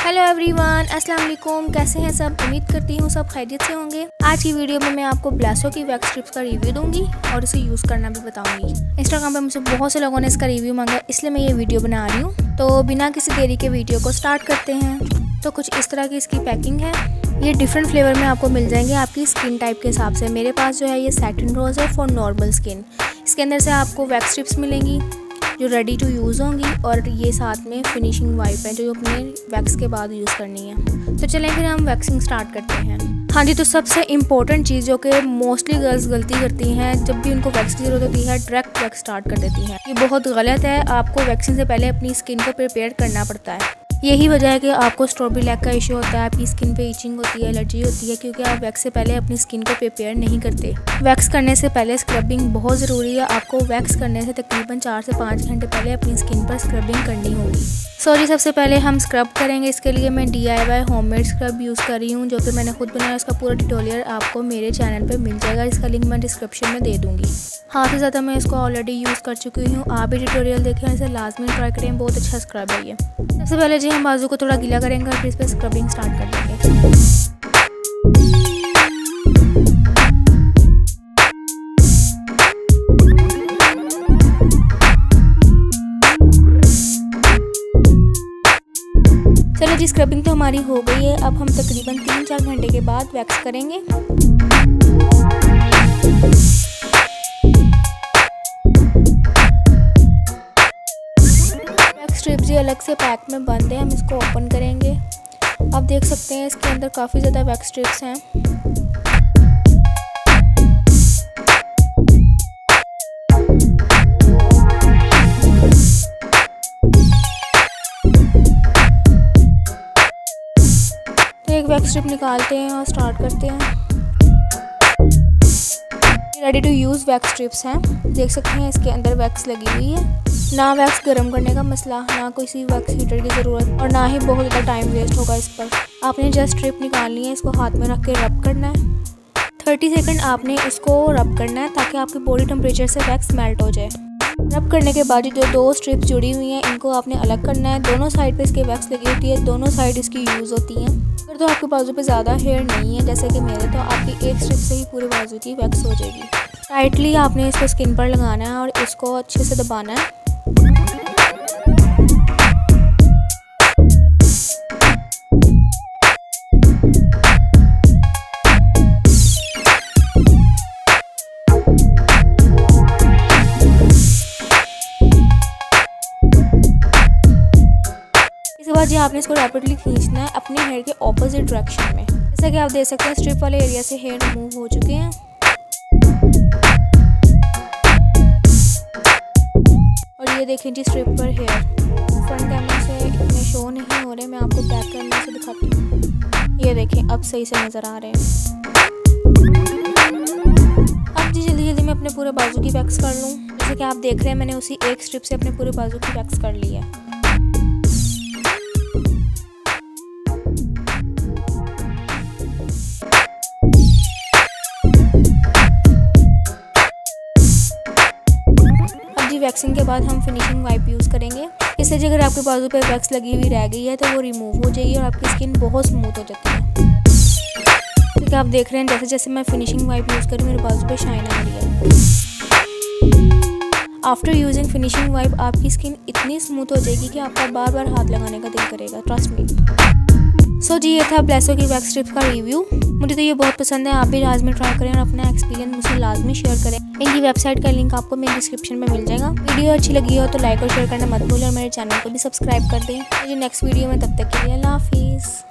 Hello everyone, अस्सलाम वालेकुम। कैसे हैं सब? उम्मीद करती हूँ सब खैरियत से होंगे। आज की वीडियो में मैं आपको ब्लेसो की वैक्स स्ट्रिप्स का रिव्यू दूंगी और इसे यूज़ करना भी बताऊंगी। इंस्टाग्राम पे मुझसे बहुत से लोगों ने इसका रिव्यू मांगा, इसलिए मैं ये वीडियो बना रही हूँ। तो बिना किसी देरी के वीडियो को स्टार्ट करते हैं। तो कुछ इस तरह की इसकी पैकिंग है। ये डिफरेंट फ्लेवर में आपको मिल जाएंगे आपकी स्किन टाइप के हिसाब से। मेरे पास जो है ये सैटिन रोज़ है फॉर नॉर्मल स्किन। इसके अंदर से आपको वैक्स स्ट्रिप्स मिलेंगी जो रेडी टू यूज़ होंगी, और ये साथ में फिनिशिंग वाइप है जो अपने वैक्स के बाद यूज़ करनी है। तो चलें फिर हम वैक्सिंग स्टार्ट करते हैं। हाँ जी, तो सबसे इम्पोर्टेंट चीज़ जो कि मोस्टली गर्ल्स गलती करती हैं, जब भी उनको वैक्स की ज़रूरत होती है डायरेक्ट वैक्स स्टार्ट कर देती हैं। ये बहुत गलत है। आपको वैक्सिंग से पहले अपनी स्किन को प्रिपेयर करना पड़ता है। यही वजह है कि आपको स्ट्रॉबेरी लैग का इशू होता है, आपकी स्किन पे इचिंग होती है, एलर्जी होती है, क्योंकि आप वैक्स से पहले अपनी स्किन को प्रिपेयर नहीं करते। वैक्स करने से पहले स्क्रबिंग बहुत ज़रूरी है। आपको वैक्स करने से तकरीबन 4 से 5 घंटे पहले अपनी स्किन पर स्क्रबिंग करनी होगी। सबसे पहले हम स्क्रब करेंगे। इसके लिए मैं DIY होममेड स्क्रब यूज़ कर रही हूँ, जो कि मैंने खुद बनाया। उसका पूरा ट्यूटोरियल आपको मेरे चैनल पर मिल जाएगा, इसका लिंक मैं डिस्क्रिप्शन में दे दूँगी। हाथ से ज़्यादा मैं इसको ऑलरेडी यूज़ कर चुकी हूँ। आप भी ट्यूटोरियल देखें, इसे लाजमी ट्राई करें, बहुत अच्छा स्क्रब है ये। सबसे पहले जी हम बाजू को थोड़ा गीला करेंगे और फिर इस पर स्क्रबिंग स्टार्ट कर देंगे। चलो जी, स्क्रबिंग तो हमारी हो गई है। अब हम तकरीबन 3-4 घंटे के बाद वैक्स करेंगे। स्ट्रिप जी अलग से पैक में बंद है, हम इसको ओपन करेंगे। आप देख सकते हैं इसके अंदर काफ़ी ज़्यादा वैक्स स्ट्रिप्स हैं। तो एक वैक्स स्ट्रिप निकालते हैं और स्टार्ट करते हैं। Ready to use wax strips हैं। देख सकते हैं इसके अंदर वैक्स लगी हुई है। ना वैक्स गर्म करने का मसला, ना किसी वैक्स हीटर की ज़रूरत, और ना ही बहुत ज़्यादा टाइम वेस्ट होगा इस पर। आपने जस्ट स्ट्रिप निकालनी है, इसको हाथ में रख के रब करना है। 30 सेकंड आपने इसको रब करना है ताकि आपकी बॉडी टेम्परेचर से वैक्स मेल्ट हो जाए। रब करने के बाद जो 2 स्ट्रिप्स जुड़ी हुई हैं इनको आपने अलग करना है। दोनों साइड पे इसके वैक्स लगी होती है, दोनों साइड इसकी यूज़ होती हैं। फिर तो आपके बाजू पे ज़्यादा हेयर नहीं है जैसे कि मेरे, तो आपकी एक स्ट्रिप से ही पूरे बाजू की वैक्स हो जाएगी। टाइटली आपने इसको स्किन पर लगाना है और इसको अच्छे से दबाना है। इसके बाद जी आपने इसको रैपिडली खींचना है अपने हेयर के ऑपोजिट डायरेक्शन में। जैसा कि आप देख सकते हैं स्ट्रिप वाले एरिया से हेयर रिमूव हो चुके हैं। और ये देखें जी स्ट्रिप पर हेयर फ्रंट कैमरा से इतने शो नहीं हो रहे, मैं आपको बैक कैमरा से दिखाती हूँ। ये देखें अब सही से नज़र आ रहे हैं। अब जी जल्दी जल्दी मैं अपने पूरे बाजू की वैक्स कर लूँ। जैसे कि आप देख रहे हैं मैंने उसी एक स्ट्रिप से अपने पूरे बाजू की वैक्स कर ली है। वैक्सिंग के बाद हम फिनिशिंग वाइप यूज़ करेंगे। इससे अगर आपके बाजू पे वैक्स लगी हुई रह गई है तो वो रिमूव हो जाएगी और आपकी स्किन बहुत स्मूथ हो जाती है। क्योंकि आप देख रहे हैं जैसे जैसे मैं फिनिशिंग वाइप यूज़ करूँ मेरे बाजू पे शाइन आ रही है। आफ्टर यूजिंग फिनिशिंग वाइप आपकी स्किन इतनी स्मूथ हो जाएगी कि आपका बार बार हाथ लगाने का दिल करेगा, ट्रस्ट मी। सो जी ये था ब्लेसो की वैक्स स्ट्रिप्स का रिव्यू। मुझे तो ये बहुत पसंद है, आप भी लाजमी ट्राई करें और अपना एक्सपीरियंस मुझसे लाजमी शेयर करें। इनकी वेबसाइट का लिंक आपको मेरे डिस्क्रिप्शन में मिल जाएगा। वीडियो अच्छी लगी हो तो लाइक और शेयर करना मत भूलें और मेरे चैनल को भी सब्सक्राइब कर दें। मुझे नेक्स्ट वीडियो में, तब तक के लिए अल्लाह हाफिज़।